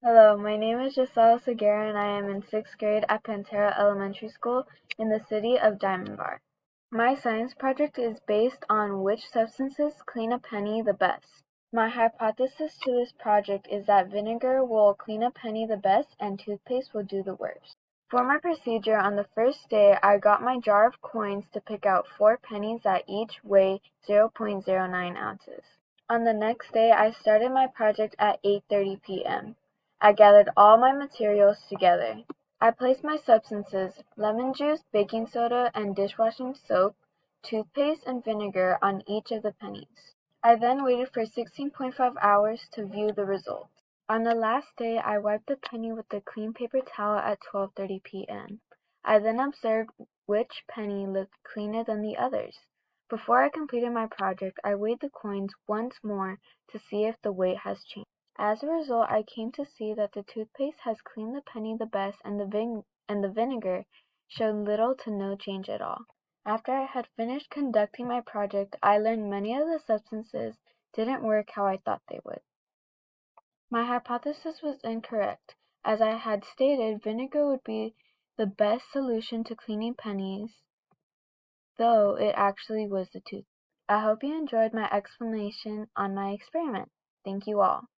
Hello, my name is Giselle Segura and I am in 6th grade at Pantera Elementary School in the city of Diamond Bar. My science project is based on which substances clean a penny the best. My hypothesis to this project is that vinegar will clean a penny the best and toothpaste will do the worst. For my procedure, on the first day I got my jar of coins to pick out 4 pennies that each weigh 0.09 ounces. On the next day I started my project at 8:30 p.m. I gathered all my materials together. I placed my substances, lemon juice, baking soda, and dishwashing soap, toothpaste, and vinegar on each of the pennies. I then waited for 16.5 hours to view the results. On the last day I wiped the penny with a clean paper towel at 12:30 p.m. I then observed which penny looked cleaner than the others. Before I completed my project I weighed the coins once more to see if the weight has changed. As a result I came to see that the toothpaste has cleaned the penny the best and the vinegar showed little to no change at all. After I had finished conducting my project I learned many of the substances didn't work how I thought they would. My hypothesis was incorrect. As I had stated, vinegar would be the best solution to cleaning pennies, though it actually was the toothpaste. I hope you enjoyed my explanation on my experiment. Thank you all.